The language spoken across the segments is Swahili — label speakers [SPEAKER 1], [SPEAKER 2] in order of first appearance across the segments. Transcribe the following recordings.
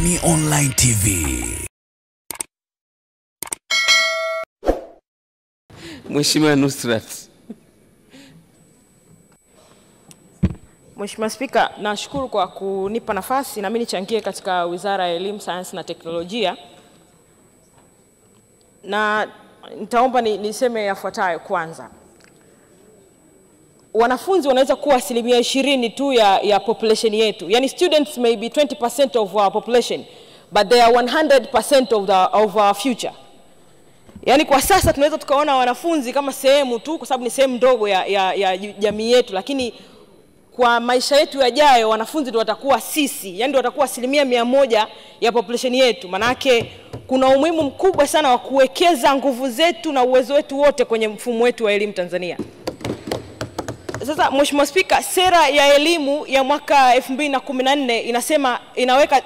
[SPEAKER 1] Boni Online TV.
[SPEAKER 2] Mheshimiwa Nusrat.
[SPEAKER 3] Mheshimiwa Spika, nashukuru kwa kunipa nafasi na mimi nichangie katika Wizara ya Elimu, Sayansi na Teknolojia. Na nitaomba niseme yafuatayo kwanza. Wanafunzi wanaweza kuwa 20% tu ya population yetu. Yani students may be 20% of our population, but they are 100% of our future. Yani kwa sasa tunaweza tukaona wanafunzi kama sehemu tu kwa sababu ni sehemu ndogo ya jamii yetu, lakini kwa maisha yetu yajayo wanafunzi ndio watakuwa sisi, yani ndio watakuwa 100% ya population yetu. Manake kuna umuhimu mkubwa sana wa kuwekeza nguvu zetu na uwezo wetu wote kwenye mfumo wetu wa elimu Tanzania. Sasa Mheshimiwa Spika, sera ya elimu ya mwaka 2014 inasema, inaweka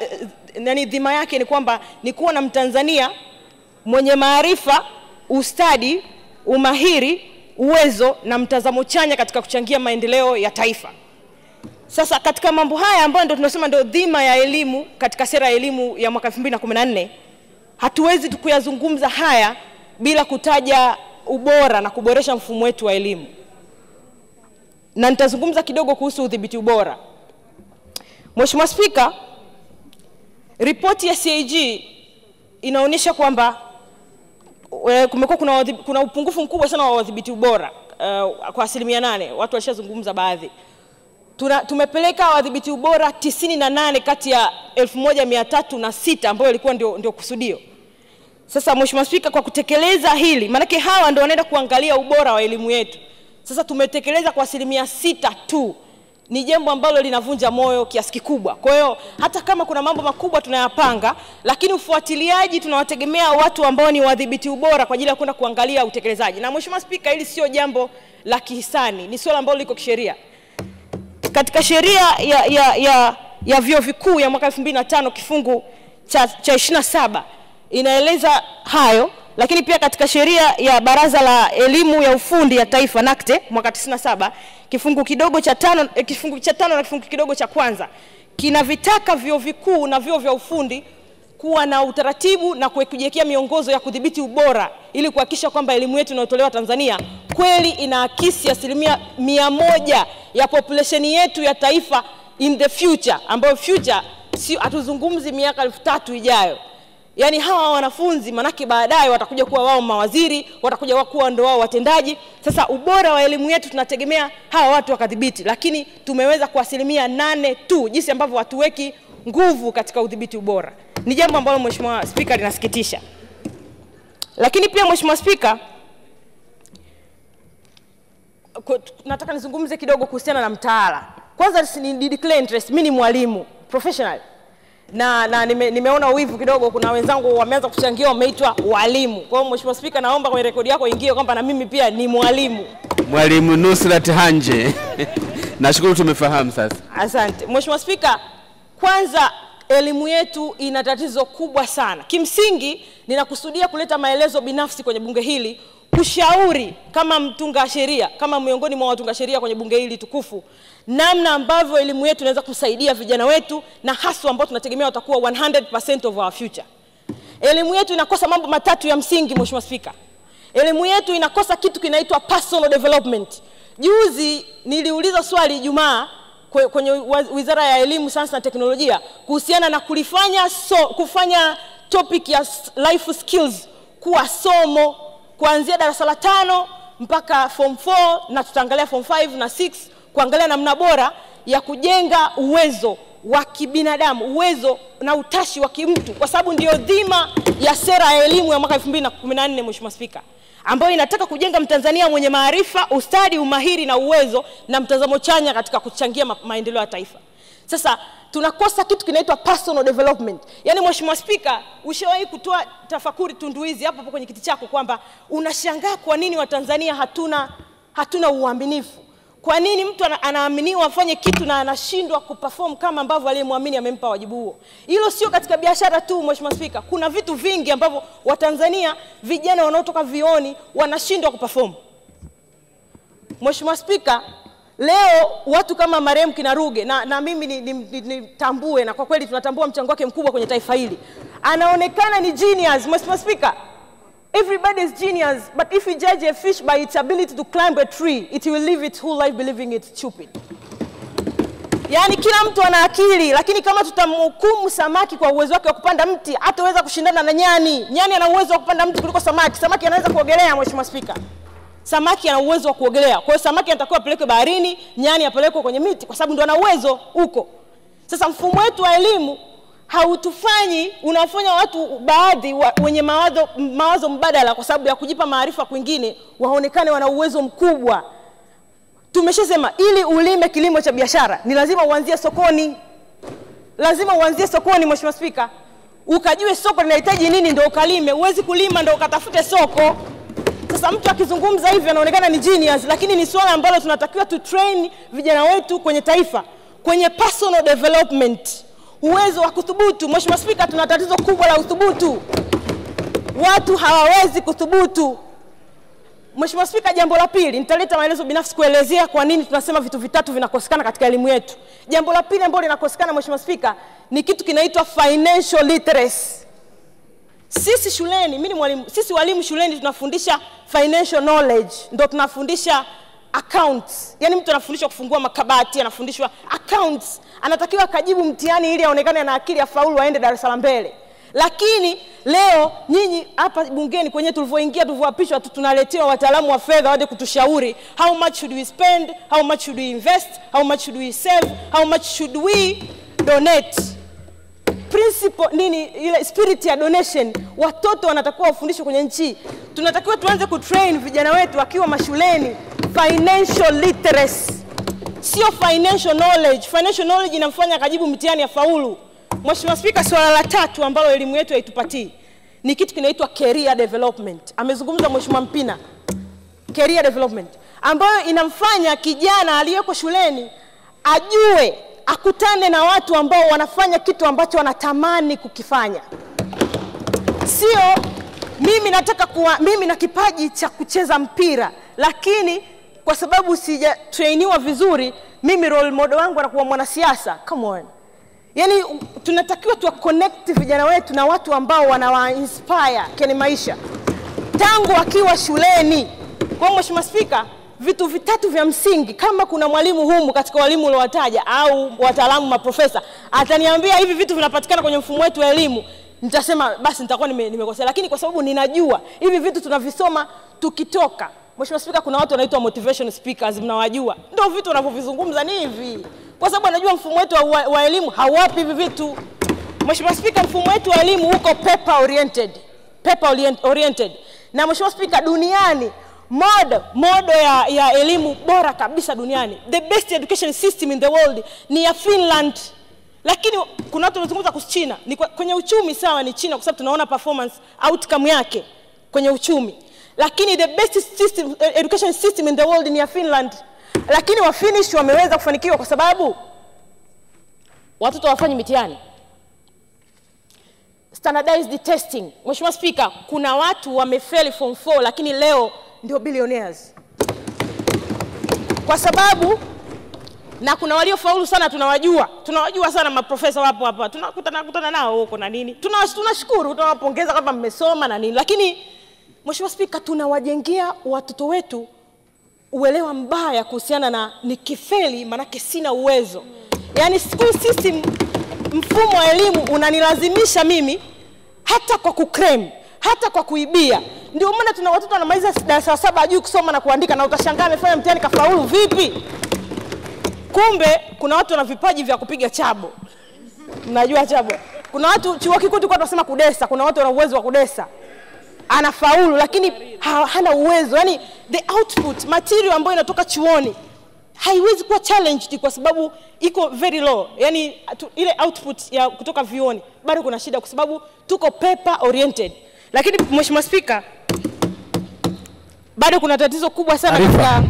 [SPEAKER 3] dhima yake ni kwamba ni kuwa na Mtanzania mwenye maarifa, ustadi, umahiri, uwezo na mtazamo chanya katika kuchangia maendeleo ya taifa. Sasa katika mambo haya ambayo ndio tunasema ndio dhima ya elimu katika sera ya elimu ya mwaka 2014, hatuwezi kuyazungumza haya bila kutaja ubora na kuboresha mfumo wetu wa elimu. Na nitazungumza kidogo kuhusu udhibiti ubora. Mheshimiwa Spika, ripoti ya CAG inaonyesha kwamba kumekuwa kuna upungufu mkubwa sana wa udhibiti ubora kwa 8%. Watu walishazungumza baadhi. Tumepeleka wadhibiti ubora 98 kati ya 1306 ambayo ilikuwa ndio kusudio. Sasa Mheshimiwa Spika, kwa kutekeleza hili, manake hawa ndio wanaenda kuangalia ubora wa elimu yetu. Sasa tumetekeleza kwa 6% tu. Ni jambo ambalo linavunja moyo kiasi kikubwa. Kwa hiyo hata kama kuna mambo makubwa tunayapanga, lakini ufuatiliaji tunawategemea watu ambao ni wadhibiti ubora kwa ajili ya kwenda kuangalia utekelezaji. Na Mheshimiwa Spika, hili sio jambo la kihisani, ni swala ambalo liko kisheria. Katika sheria ya vyuo vikuu ya mwaka 2005 kifungu cha 27 inaeleza hayo, lakini pia katika sheria ya Baraza la Elimu ya Ufundi ya Taifa NACTE mwaka 97 kifungu kidogo cha 5 na kifungu kidogo cha kwanza kinavitaka vyuo vikuu na vyuo vya ufundi kuwa na utaratibu na kujiwekea miongozo ya kudhibiti ubora ili kuhakikisha kwamba elimu yetu inayotolewa Tanzania kweli inaakisi 100% ya population yetu ya taifa in the future, ambayo future si atuzungumzi miaka 3000 ijayo. Yani hawa wanafunzi manake baadaye watakuja kuwa wao mawaziri, watakuja kuwa ndio wao watendaji. Sasa ubora wa elimu yetu tunategemea hawa watu wakadhibiti, lakini tumeweza kwa 8% tu, jinsi ambavyo hatuweki nguvu katika udhibiti ubora. Ni jambo ambalo Mheshimiwa Spika linasikitisha. Lakini pia Mheshimiwa Spika, nataka nizungumze kidogo kuhusiana na mtaala. Kwanza ni declare interest, mimi ni mwalimu professional. Na nimeona uwivu kidogo, kuna wenzangu wameanza kuchangia wameitwa walimu. Kwa hiyo Mheshimiwa Spika, naomba kwenye rekodi yako ingie kwamba na mimi pia ni mwalimu.
[SPEAKER 2] Mwalimu Nusrat Hanje. Nashukuru tumefahamu sasa.
[SPEAKER 3] Asante. Mheshimiwa Spika, kwanza elimu yetu ina tatizo kubwa sana. Kimsingi ninakusudia kuleta maelezo binafsi kwenye bunge hili, kushauri kama mtunga sheria, kama miongoni mwa watunga sheria kwenye bunge hili tukufu, namna ambavyo elimu yetu inaweza kusaidia vijana wetu na hasa ambao tunategemea watakuwa 100% of our future. Elimu yetu inakosa mambo matatu ya msingi Mheshimiwa Spika. Elimu yetu inakosa kitu kinaitwa personal development. Juzi niliuliza swali Ijumaa kwenye Wizara ya Elimu, Sayansi na Teknolojia kuhusiana na kufanya topic ya life skills kuwa somo kuanzia darasa la 5 mpaka form 4 na tutaangalia form 5 na 6, kuangalia namna bora ya kujenga uwezo wa kibinadamu, uwezo na utashi wa kimtu, kwa sababu ndio dhima ya sera ya elimu ya mwaka 2014 Mheshimiwa Spika, ambayo inataka kujenga Mtanzania mwenye maarifa, ustadi, umahiri na uwezo na mtazamo chanya katika kuchangia maendeleo ya taifa. Sasa tunakosa kitu kinaitwa personal development. Yani Mheshimiwa Spika, ushawahi kutoa tafakuri tunduizi hapo kwenye kiti chako kwamba unashangaa kwa nini Watanzania hatuna uaminifu? Kwa nini mtu anaaminiwa afanye kitu na anashindwa kuperform kama ambavyo aliyemwamini amempa wajibu huo? Hilo sio katika biashara tu Mheshimiwa Spika. Kuna vitu vingi ambavyo Watanzania vijana wanaotoka vioni wanashindwa kuperform. Mheshimiwa Spika, Leo watu kama marehemu Kinaruge na mimi nitambue na kwa kweli tunatambua mchango wake mkubwa kwenye taifa hili. Anaonekana ni genius, Mr. Speaker. Everybody is genius, but if you judge a fish by its ability to climb a tree, it will live its whole life believing it's stupid. Yani kila mtu ana akili, lakini kama tutamhukumu samaki kwa uwezo wake wa kupanda mti, hataweza kushindana na nyani. Nyani ana uwezo wa kupanda mti kuliko samaki. Samaki anaweza kuogelea, Mheshimiwa Spika. Samaki ana uwezo wa kuogelea. Kwa hiyo samaki anatakiwa apelekwe baharini, nyani apelekwe kwenye miti kwa sababu ndio ana uwezo huko. Sasa mfumo wetu wa elimu hautufanyi, unafanya watu baadhi wenye mawazo mbadala kwa sababu ya kujipa maarifa kwingine waonekane wana uwezo mkubwa. Tumeshasema ili ulime kilimo cha biashara ni lazima uanzie sokoni. Lazima uanzie sokoni, Mheshimiwa Spika. Ukajue soko linahitaji nini ndio ukalime. Huwezi kulima ndio ukatafute soko. Sasa mtu akizungumza hivi anaonekana ni genius, lakini ni swala ambalo tunatakiwa tu train vijana wetu kwenye taifa, kwenye personal development. Uwezo wa kuthubutu. Mheshimiwa Spika, tuna tatizo kubwa la uthubutu. Watu hawawezi kuthubutu. Mheshimiwa Spika, jambo la pili, nitaleta maelezo binafsi kuelezea kwa nini tunasema vitu vitatu vinakosekana katika elimu yetu. Jambo la pili ambalo linakosekana, Mheshimiwa Spika, ni kitu kinaitwa financial literacy. Sisi shuleni, mimi ni mwalimu, sisi walimu shuleni tunafundisha financial knowledge, ndio tunafundisha accounts. Yaani mtu anafundishwa kufungua makabati, anafundishwa accounts. Anatakiwa kajibu mtihani ili aonekane ana akili afaulu aende Dar es Salaam mbele. Lakini leo nyinyi hapa bungeni kwenye tulivyoapishwa tunaletewa wataalamu wa fedha waje kutushauri how much should we spend, how much should we invest, how much should we save, how much should we donate. Principle nini, ile spirit ya donation watoto wanatakiwa wafundishwe kwenye nchi. Tunatakiwa tuanze kutrain vijana wetu wakiwa mashuleni financial literacy, sio financial knowledge. Financial knowledge inamfanya akajibu mtihani ya faulu. Mheshimiwa Spika, swala la tatu ambalo elimu yetu haitupatii ni kitu kinaitwa career development. Amezungumza Mheshimiwa Mpina. Career development ambayo inamfanya kijana aliyeko shuleni ajue, akutane na watu ambao wanafanya kitu ambacho wanatamani kukifanya. Sio mimi na kipaji cha kucheza mpira, lakini kwa sababu sija trainiwa vizuri, mimi role model wangu anakuwa mwanasiasa. Come on. Yaani tunatakiwa tu connect vijana wetu na watu ambao wanawa inspire kwenye maisha tangu akiwa shuleni. Kwa Mheshimiwa Spika, vitu vitatu vya msingi, kama kuna mwalimu humu katika walimu uliowataja au wataalamu maprofesa ataniambia hivi vitu vinapatikana kwenye mfumo wetu wa elimu, nitasema basi nitakuwa nimekosea. Lakini kwa sababu ninajua hivi vitu tunavisoma tukitoka. Mheshimiwa Spika, kuna watu wanaitwa motivation speakers, mnawajua. Ndio vitu wanavyovizungumza ni hivi. Kwa sababu anajua mfumo wetu wa elimu hawapi hivi vitu. Mheshimiwa Spika, mfumo wetu wa elimu uko paper oriented. Na Mheshimiwa Spika, duniani modo ya elimu bora kabisa duniani, the best education system in the world ni ya Finland. Lakini kuna watu wanazungumza kuhusu China. Ni kwenye uchumi sawa ni China kwa sababu tunaona performance outcome yake kwenye uchumi. Lakini the best education system in the world ni ya Finland. Lakini wa Finnish wameweza kufanikiwa kwa sababu watoto wafanye mitihani. Standardized testing. Mheshimiwa Spika, kuna watu wamefeli form 4 lakini leo ndio billionaires. Kwa sababu na kuna waliofaulu sana tunawajua sana maprofesa wapo hapa. Tunakutana nao huko na nini. Tunashukuru, tunawapongeza kama mmesoma na nini. Lakini Mheshimiwa Spika, tunawajengea watoto wetu uelewa mbaya kuhusiana na nikifeli manake sina uwezo. Yaani school system, mfumo wa elimu unanilazimisha mimi hata kwa kuclaim, hata kwa kuibia. Ndio maana tuna watoto wanamaliza darasa 7 hajui kusoma na kuandika na utashangaa amefanya mtihani kafaulu vipi? Kumbe kuna watu wana vipaji vya kupiga chabo. Mnajua chabo? Kuna watu chuo kikuu tulikuwa tunasema kudesa, kuna watu wana uwezo wa kudesa. Anafaulu lakini hana uwezo. Yaani the output material ambayo inatoka chuoni haiwezi kuwa challenged kwa sababu iko very low. Yaani ile output ya kutoka vioni bado kuna shida kwa sababu tuko paper oriented. Lakini Mheshimiwa Spika, bado kuna tatizo kubwa sana katika.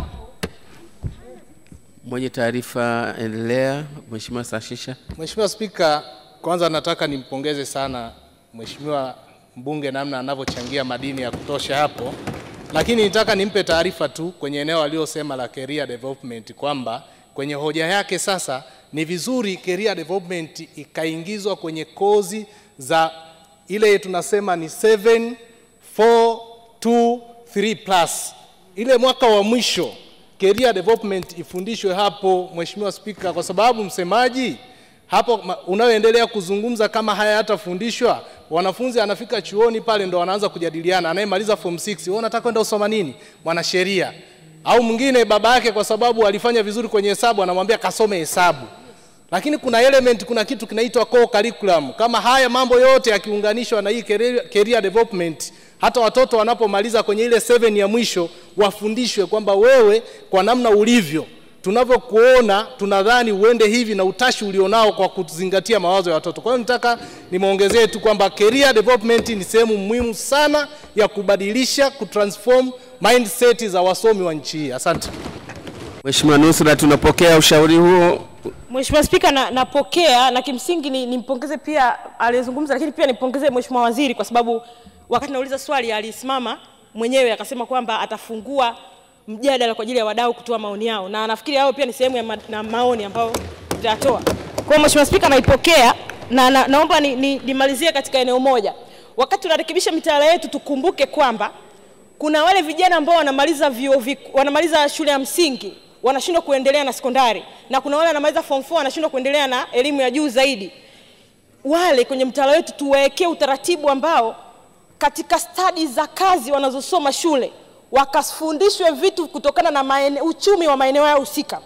[SPEAKER 2] Mwenye taarifa endelea, Mheshimiwa Sashisha.
[SPEAKER 1] Mheshimiwa Spika, kwanza nataka nimpongeze sana Mheshimiwa mbunge namna anavyochangia madini ya kutosha hapo. Lakini nitaka nimpe taarifa tu kwenye eneo aliyosema la career development kwamba kwenye hoja yake sasa ni vizuri career development ikaingizwa kwenye kozi za ile tunasema ni 7 4 2 3 plus. Ile mwaka wa mwisho career development ifundishwe hapo, Mheshimiwa Spika, kwa sababu msemaji hapo unaoendelea kuzungumza kama haya hatafundishwa, wanafunzi anafika chuoni pale ndo wanaanza kujadiliana, anayemaliza form 6 wewe unataka kwenda usoma nini? Mwanasheria. Au mwingine baba yake kwa sababu alifanya vizuri kwenye hesabu anamwambia kasome hesabu. Lakini kuna element, kuna kitu kinaitwa core curriculum. Kama haya mambo yote yakiunganishwa na hii career development, hata watoto wanapomaliza kwenye ile 7 ya mwisho wafundishwe kwamba wewe kwa namna ulivyo, tunavyokuona tunadhani uende hivi na utashi ulionao kwa kuzingatia mawazo ya watoto. Kwa hiyo nataka nimeongezee tu kwamba career development ni sehemu muhimu sana ya kubadilisha, kutransform mindset za wasomi wa nchi hii. Asante.
[SPEAKER 2] Mheshimiwa Nusrat, tunapokea ushauri huo.
[SPEAKER 3] Mheshimiwa Spika, napokea na kimsingi nimpongeze pia aliyezungumza, lakini pia nimpongeze Mheshimiwa Waziri kwa sababu wakati nauliza swali alisimama mwenyewe akasema kwamba atafungua mjadala kwa ajili ya wadau kutoa maoni yao, na nafikiri hao pia ni sehemu ya maoni ambayo tutatoa. Kwa Mheshimiwa Spika, naipokea na naomba nimalizie katika eneo moja. Wakati tunarekebisha mitaala yetu tukumbuke kwamba kuna wale vijana ambao wanamaliza shule ya msingi wanashindwa kuendelea na sekondari, na kuna wale wanamaliza form 4 wanashindwa kuendelea na elimu ya juu zaidi. Wale kwenye mtaala wetu tuwaekee utaratibu ambao katika studies za kazi wanazosoma shule wakafundishwe vitu kutokana na uchumi wa maeneo yao husika.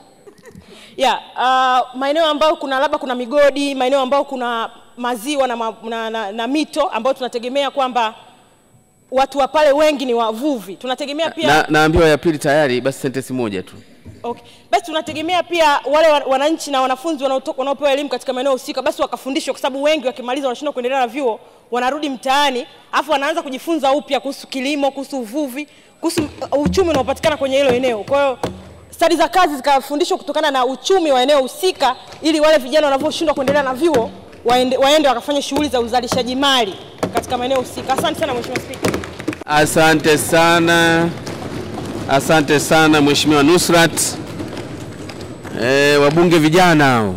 [SPEAKER 3] Maeneo ambao kuna labda kuna migodi, maeneo ambao kuna maziwa na mito ambao tunategemea kwamba watu wa pale wengi ni wavuvi. Tunategemea pia
[SPEAKER 2] naambiwa ya pili tayari, basi sentence moja tu.
[SPEAKER 3] Okay. Basi tunategemea pia wale wananchi na wanafunzi wanaopewa elimu katika maeneo husika basi wakafundishwa, kwa sababu wengi wakimaliza wanashindwa kuendelea na vyuo, wanarudi mtaani afu wanaanza kujifunza upya kuhusu kilimo, kuhusu uvuvi, kuhusu uchumi unaopatikana kwenye hilo eneo. Kwa hiyo studies za kazi zikafundishwa kutokana na uchumi wa eneo husika, ili wale vijana wanavyoshindwa kuendelea na vyuo waende wakafanya shughuli za uzalishaji mali katika maeneo husika. Asante sana Mheshimiwa Spika.
[SPEAKER 2] Asante sana. Asante sana Mheshimiwa Nusrat. Wabunge vijana hao.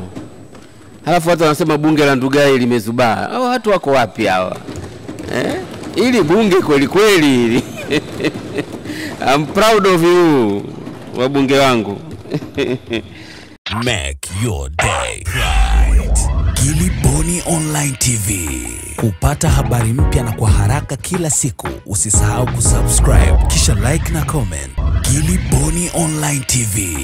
[SPEAKER 2] Halafu watu wanasema bunge la Ndugai limezubaa. Hao watu wako wapi hawa? Ili bunge kweli kweli. I'm proud of you wabunge wangu.
[SPEAKER 4] Make your day right. Gilly Bonny Online TV. Kupata habari mpya na kwa haraka kila siku, usisahau kusubscribe kisha like na comment. Gilly Bonny Online TV.